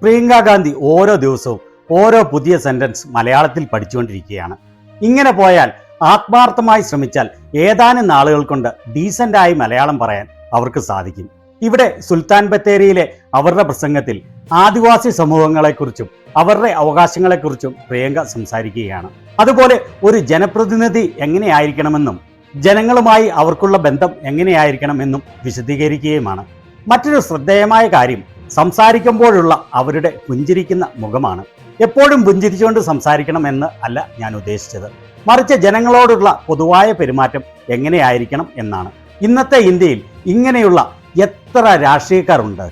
പ്രിയങ്ക ഗാന്ധി ഓരോ ദിവസവും ഓരോ പുതിയ സെന്റൻസ് മലയാളത്തിൽ പഠിച്ചുകൊണ്ടിരിക്കുകയാണ്. ഇങ്ങനെ പോയാൽ ആത്മാർത്ഥമായി ശ്രമിച്ചാൽ ഏതാനും നാളുകൾ കൊണ്ട് ഡീസന്റായി മലയാളം പറയാൻ അവർക്ക് സാധിക്കും. ഇവിടെ സുൽത്താൻ ബത്തേരിയിലെ അവരുടെ പ്രസംഗത്തിൽ ആദിവാസി സമൂഹങ്ങളെക്കുറിച്ചും അവരുടെ അവകാശങ്ങളെക്കുറിച്ചും പ്രിയങ്ക സംസാരിക്കുകയാണ്. അതുപോലെ ഒരു ജനപ്രതിനിധി എങ്ങനെയായിരിക്കണമെന്നും ജനങ്ങളുമായി അവർക്കുള്ള ബന്ധം എങ്ങനെയായിരിക്കണമെന്നും വിശദീകരിക്കുകയുമാണ്. മറ്റൊരു ശ്രദ്ധേയമായ കാര്യം സംസാരിക്കുമ്പോഴുള്ള അവരുടെ പുഞ്ചിരിക്കുന്ന മുഖമാണ്. എപ്പോഴും പുഞ്ചിരിച്ചുകൊണ്ട് സംസാരിക്കണം എന്ന് അല്ല ഞാൻ ഉദ്ദേശിച്ചത്, മറിച്ച് ജനങ്ങളോടുള്ള പൊതുവായ പെരുമാറ്റം എങ്ങനെയായിരിക്കണം എന്നാണ്. ഇന്നത്തെ ഇന്ത്യയിൽ ഇങ്ങനെയുള്ള എത്ര രാഷ്ട്രീയക്കാരുണ്ട്.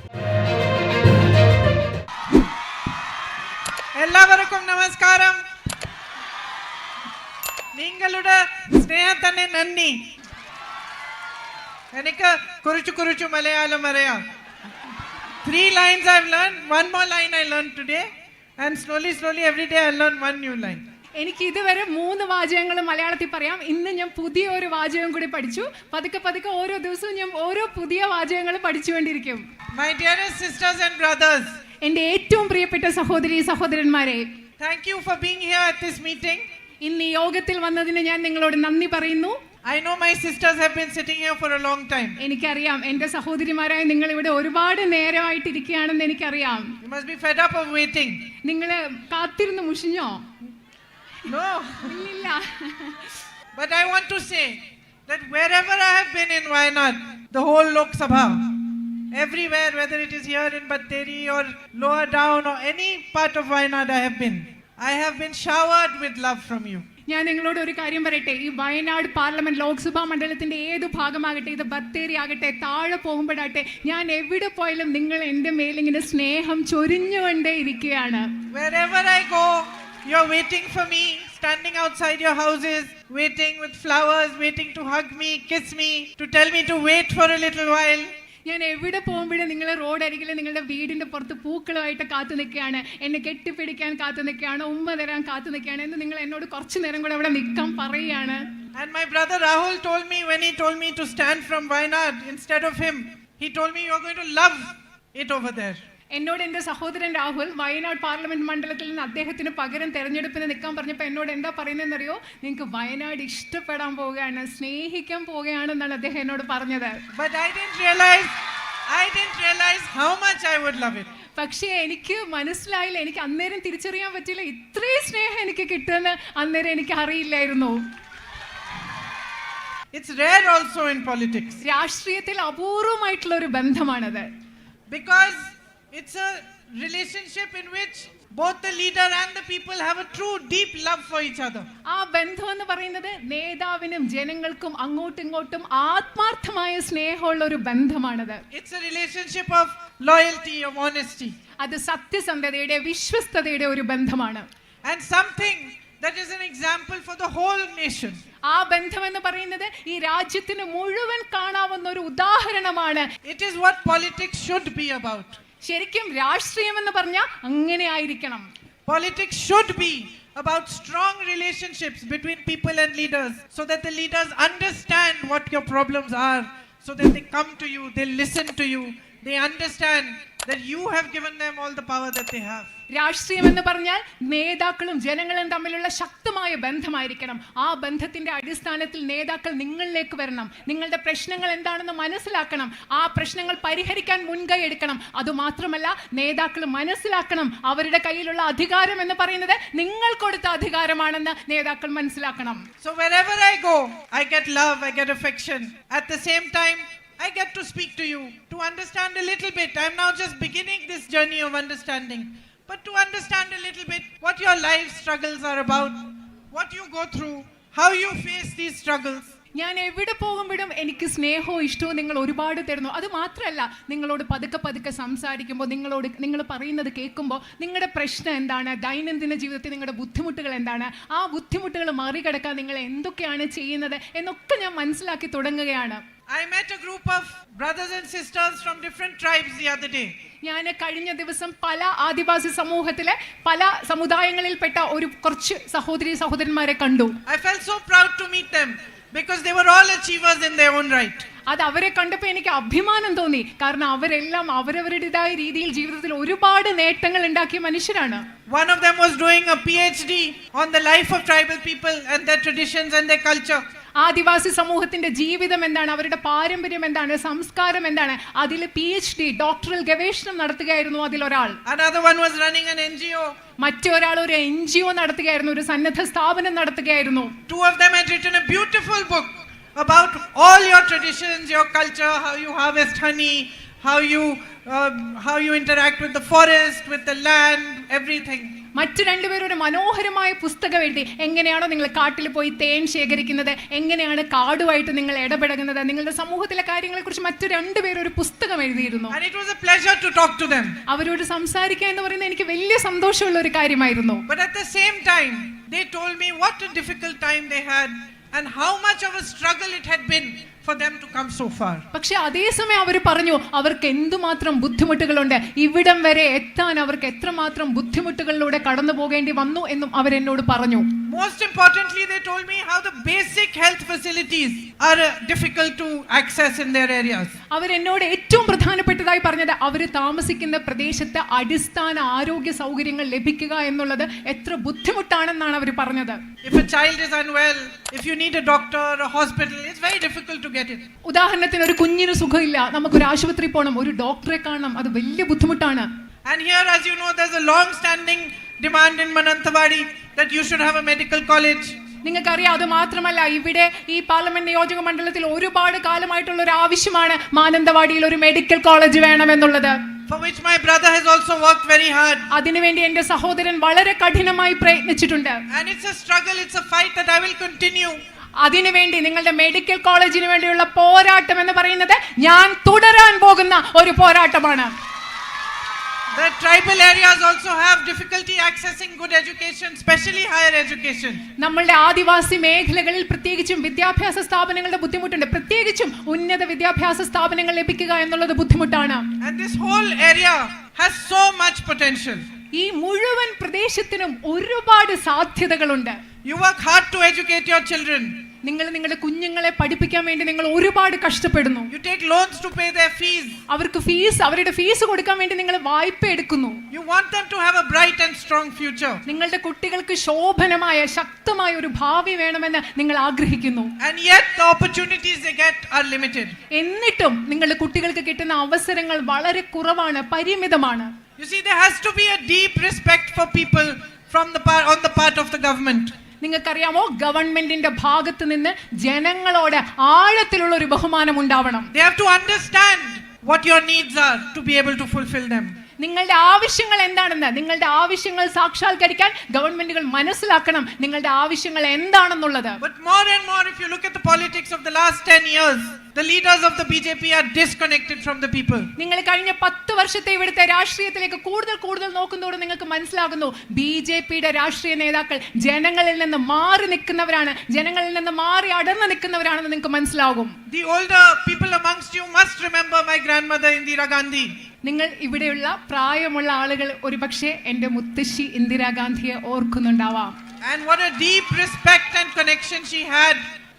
എല്ലാവർക്കും നമസ്കാരം. നിങ്ങളുടെ സ്നേഹത്തിന് നന്ദി. എനിക്ക് കുറച്ചു മലയാളം അറിയാം. 3 lines I've learned, one more line I learned today, and slowly every day I learn one new line. എനിക്ക് ഇതുവരെ 3 വാചകങ്ങൾ മലയാളത്തിൽ പറയാം. ഇന്ന് ഞാൻ പുതിയ ഒരു വാചകം കൂടി പഠിച്ചു. പതുക്കെ ഓരോ ദിവസവും ഞാൻ ഓരോ പുതിയ വാചകങ്ങൾ പഠിച്ചുകൊണ്ടിരിക്കും. My dearest sisters and brothers, എൻ്റെ ഏറ്റവും പ്രിയപ്പെട്ട സഹോദരി സഹോദരന്മാരെ, thank you for being here at this meeting. ഇന്ന് ഈ യോഗത്തിൽ വന്നതിന് ഞാൻ നിങ്ങളോട് നന്ദി പറയുന്നു. I know my sisters have been sitting here for a long time. എനിക്കറിയാം എൻ്റെ സഹോദരിമാരായ നിങ്ങൾ ഇവിടെ ഒരുപാട് നേരമായിട്ടിരിക്കുകയാണെന്ന് എനിക്കറിയാം. You must be fed up of waiting. നിങ്ങൾ കാത്തിരുന്ന് മുഷിഞ്ഞോ? No. ഇല്ല. But I want to say that wherever I have been in Wayanad, the whole Lok Sabha, everywhere, whether it is here in Bathery or lower down or any part of Wayanad I have been showered with love from you. ഞാൻ നിങ്ങളോട് ഒരു കാര്യം പറയട്ടെ. ഈ Wayanad parliament Lok Sabha മണ്ഡലത്തിന്റെ ഏത് ഭാഗമാകട്ടെ, ഇത് ബത്തേരി ആകട്ടെ, താഴെ പോകുമ്പോഴാട്ടെ, ഞാൻ എവിടെ പോയാലും നിങ്ങൾ എൻ്റെ മേലിങ്ങനെ സ്നേഹം ചൊരിഞ്ഞുകൊണ്ടേ ഇരിക്കുകയാണ്. Wherever I go, you're waiting for me, standing outside your houses, waiting with flowers, waiting to hug me, kiss me, to tell me to wait for a little while. ഞാൻ എവിടെ പോകുമ്പോഴും നിങ്ങളെ റോഡരികിൽ നിങ്ങളുടെ വീടിന്റെ പുറത്ത് പൂക്കളുമായിട്ട് കാത്തു നിൽക്കുകയാണ്, എന്നെ കെട്ടിപ്പിടിക്കാൻ കാത്തു നിൽക്കുകയാണ്, ഉമ്മ തരാൻ കാത്തു നിൽക്കുകയാണ് എന്ന് നിങ്ങൾ എന്നോട് കുറച്ചു നേരം കൂടെ അവിടെ നിൽക്കാൻ പറയുകയാണ്. And my brother Rahul told me, when he told me to stand from Wayanad instead of him, he told me you're going to love it over there. എന്നോട് എൻ്റെ സഹോദരൻ രാഹുൽ വയനാട് പാർലമെന്റ് മണ്ഡലത്തിൽ നിന്ന് അദ്ദേഹത്തിന് പകരം തെരഞ്ഞെടുപ്പിന് നിൽക്കാൻ പറഞ്ഞപ്പോൾ എന്നോട് എന്താ പറയുന്നതെന്നറിയോ? നിങ്ങൾക്ക് വയനാട് ഇഷ്ടപ്പെടാൻ പോവുകയാണ്, സ്നേഹിക്കാൻ പോവുകയാണെന്നാണ് അദ്ദേഹം എന്നോട് പറഞ്ഞത്. But I didn't realize how much I would love it. പക്ഷേ എനിക്ക് മനസ്സിലായില്ല, എനിക്ക് അന്നേരം തിരിച്ചറിയാൻ പറ്റില്ല ഇത്രയും സ്നേഹം എനിക്ക് കിട്ടുമെന്ന് അന്നേരം എനിക്ക് അറിയില്ലായിരുന്നു. It's rare also in politics. രാഷ്ട്രീയത്തിൽ അപൂർവമായിട്ടുള്ള ഒരു ബന്ധമാണത്. Because it's a relationship in which both the leader and the people have a true deep love for each other. ആ ബന്ധം എന്ന് പറയുന്നത് നേതാവിനും ജനങ്ങൾക്കും അങ്ങോട്ടും ഇങ്ങോട്ടും ആത്മാർത്ഥമായ സ്നേഹമുള്ള ഒരു ബന്ധമാണത്. It's a relationship of loyalty, of honesty. അത് സത്യസന്ധതയുടെ വിശ്വസ്തതയുടെ ഒരു ബന്ധമാണ്. And something that is an example for the whole nation. ആ ബന്ധം എന്ന് പറയുന്നത് ഈ രാജ്യത്തിന് മുഴുവൻ കാണാവുന്ന ഒരു ഉദാഹരണമാണ്. It is what politics should be about. ശരിക്കും രാഷ്ട്രീയം എന്ന് പറഞ്ഞാൽ അങ്ങനെ ആയിരിക്കണം. Politics should be about strong relationships between people and leaders, so that the leaders understand what your problems are, so that they come to you, they listen to you, they understand that you have given them all the power that they have. രാഷ്ട്രീയം എന്ന് പറഞ്ഞാൽ നേതാക്കളും ജനങ്ങളും തമ്മിലുള്ള ശക്തമായ ബന്ധമായിരിക്കണം. ആ ബന്ധത്തിന്റെ അടിസ്ഥാനത്തിൽ നേതാക്കൾ നിങ്ങളിലേക്ക് വരണം, നിങ്ങളുടെ പ്രശ്നങ്ങൾ എന്താണെന്ന് മനസ്സിലാക്കണം, ആ പ്രശ്നങ്ങൾ പരിഹരിക്കാൻ മുൻകൈ എടുക്കണം. അതുമാത്രമല്ല, നേതാക്കൾ മനസ്സിലാക്കണം അവരുടെ കയ്യിലുള്ള അധികാരം എന്ന് പറയുന്നത് നിങ്ങൾ കൊടുത്ത അധികാരമാണെന്ന് നേതാക്കൾ മനസ്സിലാക്കണം. So wherever I go, I get love, I get affection. At the same time, I get to speak to you, to understand a little bit. I'm now just beginning this journey of understanding. But to understand a little bit what your life struggles are about, what you go through, how you face these struggles. ഞാൻ എവിടെ പോകുമ്പോഴും എനിക്ക് സ്നേഹവും ഇഷ്ടവും നിങ്ങൾ ഒരുപാട് തരുന്നു. അത് മാത്രമല്ല, നിങ്ങളോട് പതുക്കെ സംസാരിക്കുമ്പോൾ, നിങ്ങൾ പറയുന്നത് കേൾക്കുമ്പോൾ നിങ്ങളുടെ പ്രശ്നം എന്താണ്, ദൈനംദിന ജീവിതത്തിൽ നിങ്ങളുടെ ബുദ്ധിമുട്ടുകൾ എന്താണ്, ആ ബുദ്ധിമുട്ടുകൾ മറികടക്കാൻ നിങ്ങൾ എന്തൊക്കെയാണ് ചെയ്യുന്നത് എന്നൊക്കെ ഞാൻ മനസ്സിലാക്കി തുടങ്ങുകയാണ്. I met a group of brothers and sisters from different tribes the other day. ഞാൻ കഴിഞ്ഞ ദിവസം പല ആദിവാസി സമൂഹത്തിലെ പല സമുദായങ്ങളിൽപ്പെട്ട ഒരു കുറച്ച് സഹോദരന്മാരെ കണ്ടു. I felt so proud to meet them. because they were all achievers in their own right. അത് അവരെ കണ്ടപ്പോൾ എനിക്ക് അഭിമാനം തോന്നി. കാരണം അവരെല്ലാം അവരവരുടേതായ രീതിയിൽ ജീവിതത്തിൽ ഒരുപാട് നേട്ടങ്ങൾ ഉണ്ടാക്കിയ മനുഷ്യരാണ്. One of them was doing a PhD on the life of tribal people and their traditions and their culture. ആദിവാസി സമൂഹത്തിന്റെ ജീവിതം എന്താണ്, അവരുടെ പാരമ്പര്യം എന്താണ്, സംസ്കാരം എന്താണ്, അതിൽ PhD ഡോക്ടറൽ ഗവേഷണം നടത്തുകയായിരുന്നു അതിലൊരാൾ. Another one was running an NGO. മറ്റൊരാൾ ഒരു NGO നടത്തുകയായിരുന്നു, ഒരു സന്നദ്ധ സ്ഥാപനം നടത്തുകയായിരുന്നു. Two of them had written a beautiful book about all your traditions, your culture, how you harvest honey, how you interact with the forest, with the land, everything. മറ്റു രണ്ടുപേരും ഒരു മനോഹരമായ പുസ്തകം എഴുതി. എങ്ങനെയാണോ നിങ്ങൾ കാട്ടിൽ പോയി തേൻ ശേഖരിക്കുന്നത്, എങ്ങനെയാണ് കാടുമായിട്ട് നിങ്ങൾ ഇടപെടുന്നത്, നിങ്ങളുടെ സമൂഹത്തിലെ കാര്യങ്ങളെ കുറിച്ച് മറ്റു രണ്ടുപേരും ഒരു പുസ്തകം എഴുതിയിരുന്നു. And it was a pleasure to talk to them. അവരോട് സംസാരിക്കുക എന്ന് പറയുന്നത് എനിക്ക് വലിയ സന്തോഷമുള്ള ഒരു കാര്യമായിരുന്നു. But at the same time they told me what a difficult time they had and how much of a struggle it had been for them to come so far. പക്ഷേ അതേസമയം അവർ പറഞ്ഞു അവർക്ക് എന്തുമാത്രം ബുദ്ധിമുട്ടുകളുണ്ട്, ഇവിടം വരെ എത്താൻ അവർക്ക് എത്രമാത്രം ബുദ്ധിമുട്ടുകളിലൂടെ കടന്നു പോകേണ്ടി വന്നു എന്നും അവരെന്നോട് പറഞ്ഞു. Most importantly, they told me how the basic health facilities are difficult to access in their areas. അവരെന്നോട് ഏറ്റവും പ്രധാനപ്പെട്ടതായി പറഞ്ഞത് അവർ താമസിക്കുന്ന പ്രദേശത്ത് അടിസ്ഥാന ആരോഗ്യ സൗകര്യങ്ങൾ ലഭിക്കുക എന്നുള്ളത് എത്ര ബുദ്ധിമുട്ടാണെന്നാണ് അവർ പറഞ്ഞത്. If a child is unwell, if you need a doctor or a hospital, it's very difficult to get it. ഉദാഹരണത്തിന് ഒരു കുഞ്ഞിന് സുഖമില്ല, നമുക്കൊരു ആശുപത്രി പോകണം, ഒരു ഡോക്ടറെ കാണണം, അത് വലിയ ബുദ്ധിമുട്ടാണ്. And here, as you know, there's a long standing demand in Mananthavadi that you should have a medical college. നിങ്ങൾക്കറിയാം, അത് മാത്രമല്ല ഇവിടെ ഈ പാർലമെന്റ് നിയോജക മണ്ഡലത്തിൽ ഒരുപാട് കാലമായിട്ടുള്ള ഒരു ആവശ്യമാണ് മാനന്തവാടിയിൽ ഒരു മെഡിക്കൽ കോളേജ് വേണമെന്നുള്ളത്. For which my brother has also worked very hard. അതിനുവേണ്ടി എന്റെ സഹോദരൻ വളരെ കഠിനമായി പ്രയത്നിച്ചിട്ടുണ്ട്. And it's a struggle, it's a fight that I will continue. അതിനുവേണ്ടി നിങ്ങളുടെ മെഡിക്കൽ കോളേജിന് വേണ്ടിയുള്ള പോരാട്ടം എന്ന് പറയുന്നത് ഞാൻ തുടരാൻ പോകുന്ന ഒരു പോരാട്ടമാണ്. The tribal areas also have difficulty accessing good education, especially higher education. നമ്മളുടെ ആദിവാസി മേഖലകളിൽ പ്രത്യേകിച്ചും വിദ്യാഭ്യാസ സ്ഥാപനങ്ങളുടെ ബുദ്ധിമുട്ടുണ്ട്, പ്രത്യേകിച്ചും ഉന്നത വിദ്യാഭ്യാസ സ്ഥാപനങ്ങൾ ലഭിക്കുക എന്നുള്ളത് ബുദ്ധിമുട്ടാണ്. And this whole area has so much potential. ഈ മുഴുവൻ പ്രദേശത്തിനും ഒരുപാട് സാധ്യതകളുണ്ട്. You work hard to educate your children. നിങ്ങൾ നിങ്ങളുടെ കുഞ്ഞുങ്ങളെ പഠിപ്പിക്കാൻ വേണ്ടി നിങ്ങൾ ഒരുപാട് കഷ്ടപ്പെടുന്നു. You take loans to pay their fees. അവരുടെ ഫീസ് കൊടുക്കാൻ വേണ്ടി നിങ്ങൾ വായ്പ എടുക്കുന്നു. You want them to have a bright and strong future. നിങ്ങളുടെ കുട്ടികൾക്ക് ശോഭനമായ ശക്തമായ ഒരു ഭാവി വേണമെന്ന് നിങ്ങൾ ആഗ്രഹിക്കുന്നു. And yet the opportunities they get are limited. എന്നിട്ടും നിങ്ങളുടെ കുട്ടികൾക്ക് കിട്ടുന്ന അവസരങ്ങൾ വളരെ കുറവാണ്, പരിമിതമാണ്. You see, there has to be a deep respect for people on the part of the government. നിങ്ങൾക്കറിയാമോ, ഗവൺമെന്റിന്റെ ഭാഗത്ത് നിന്ന് ജനങ്ങളോട് ആഴത്തിലുള്ള ഒരു ബഹുമാനം ഉണ്ടാവണം. They have to understand what your needs are to be able to fulfill them. നിങ്ങളുടെ ആവശ്യങ്ങൾ എന്താണെന്ന്, നിങ്ങളുടെ ആവശ്യങ്ങൾ സാക്ഷാത്കരിക്കാൻ ഗവൺമെന്റുകൾ മനസ്സിലാക്കണം നിങ്ങളുടെ ആവശ്യങ്ങൾ എന്താണെന്നുള്ളത്. But more and more, if you look at the politics of the last 10 years, the leaders of the BJP are disconnected from the people. നിങ്ങൾ കഴിഞ്ഞ 10 വർഷത്തെ ഇവിടുത്തെ രാഷ്ട്രീയത്തിലേക്ക് കൂടുതൽ നോക്കുന്നതോടെ നിങ്ങൾക്ക് മനസ്സിലാകുന്നു ബിജെപിയുടെ രാഷ്ട്രീയ നേതാക്കൾ ജനങ്ങളിൽ നിന്ന് മാറി നിൽക്കുന്നവരാണ്, ജനങ്ങളിൽ നിന്ന് മാറി അടർന്നു നിൽക്കുന്നവരാണെന്ന് നിങ്ങൾക്ക് മനസ്സിലാകും. The older people amongst you must remember my grandmother Indira Gandhi. നിങ്ങൾ ഇവിടെയുള്ള പ്രായമുള്ള ആളുകൾ ഒരുപക്ഷെ എൻ്റെ മുത്തശ്ശി ഇന്ദിരാഗാന്ധിയെ ഓർക്കുന്നുണ്ടാവാം. And what a deep respect and connection she had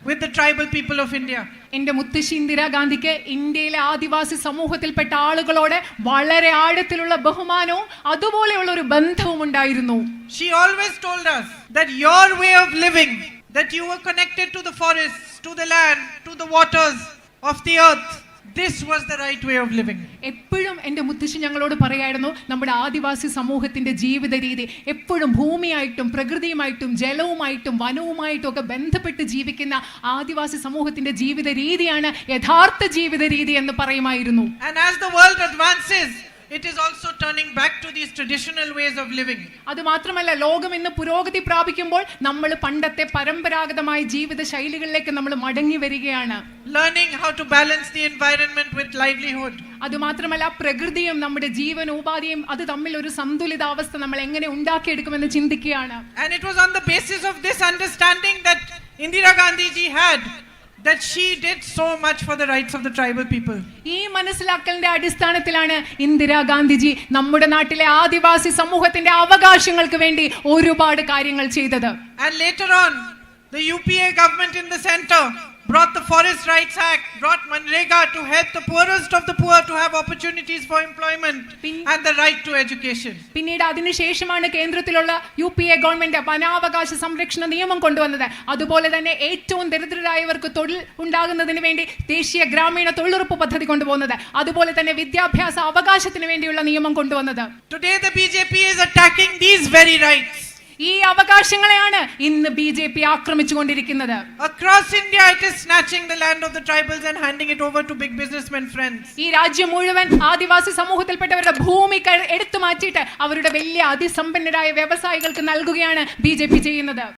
with the tribal people of India. എൻ്റെ മുത്തശ്ശി ഇന്ദിരാഗാന്ധിക്ക് ഇന്ത്യയിലെ ആദിവാസി സമൂഹത്തിൽപ്പെട്ട ആളുകളോട് വളരെ ആഴത്തിലുള്ള ബഹുമാനവും അതുപോലെയുള്ള ഒരു ബന്ധവും ഉണ്ടായിരുന്നു. She always told us that your way of living, that you were connected to the forests, to the land, to the waters of the earth, this was the right way of living. എപ്പോഴും എൻ്റെ മുത്തശ്ശി ഞങ്ങളോട് പറയായിരുന്നു നമ്മുടെ ആദിവാസി സമൂഹത്തിന്റെ ജീവിത രീതി എപ്പോഴും ഭൂമിയായിട്ടും പ്രകൃതിയുമായിട്ടും ജലവുമായിട്ടും വനവുമായിട്ടും ഒക്കെ ബന്ധപ്പെട്ട് ജീവിക്കുന്ന ആദിവാസി സമൂഹത്തിന്റെ ജീവിത രീതിയാണ് യഥാർത്ഥ ജീവിത രീതി എന്ന് പറയുമായിരുന്നു. And as the world advances, it is also turning back to these traditional ways of living. അത് മാത്രമല്ല, ലോകം ഇന്ന് പുരോഗതി പ്രാപിക്കുമ്പോൾ നമ്മൾ പണ്ടത്തെ പരമ്പരാഗതമായ ജീവിത ശൈലികളിലേക്ക് നമ്മൾ മടങ്ങി വരികയാണ്. Learning how to balance the environment with livelihood. അത് മാത്രമല്ല, പ്രകൃതിയും നമ്മുടെ ജീവനോപാധിയും അത് തമ്മിൽ ഒരു സന്തുലിതാവസ്ഥ നമ്മൾ എങ്ങനെ ഉണ്ടാക്കിയെടുക്കുമെന്ന് ചിന്തിക്കുകയാണ്. And it was on the basis of this understanding that Indira Gandhi ji had, that she did so much for the rights of the tribal people. ഈ മനസ്സിലാക്കലിന്റെ അടിസ്ഥാനത്തിലാണ് ഇന്ദിരാഗാന്ധിജി നമ്മുടെ നാട്ടിലെ ആദിവാസി സമൂഹത്തിന്റെ അവകാശങ്ങൾക്ക് വേണ്ടി ഒരുപാട് കാര്യങ്ങൾ ചെയ്തത്. And later on, The UPA government in the center brought the Forest Rights Act, brought Manrega to help the poorest of the poor to have opportunities for employment and the right to education. പിന്നീട് അതിനുശേഷമാണ് കേന്ദ്രത്തിലുള്ള UPA government വനാവകാശ സംരക്ഷണ നിയമം കൊണ്ടുവന്നത്. അതുപോലെ തന്നെ ഏറ്റവും ദരിദ്രരായവർക്ക് തൊഴിൽ ഉണ്ടാകുന്നതിന് വേണ്ടി ദേശീയ ഗ്രാമീണ തൊഴിലുറപ്പ് പദ്ധതി കൊണ്ടുപോകുന്നത്. അതുപോലെ തന്നെ വിദ്യാഭ്യാസ അവകാശത്തിന് വേണ്ടിയുള്ള നിയമം കൊണ്ടുവന്നത്. Today the BJP is attacking these very rights. ഈ അവകാശങ്ങളെയാണ് ഇന്ന് BJP ആക്രമിച്ചുകൊണ്ടിരിക്കുന്നത്. Across India it is snatching the land of the tribals and handing it over to big businessmen friends. ഈ രാജ്യം മുഴുവൻ ആദിവാസി സമൂഹത്തിൽപ്പെട്ടവരുടെ ഭൂമി എടുത്തു മാറ്റിയിട്ട് അവരുടെ വലിയ അതിസമ്പന്നരായ വ്യവസായികൾക്ക് നൽകുകയാണ് BJP ചെയ്യുന്നത്.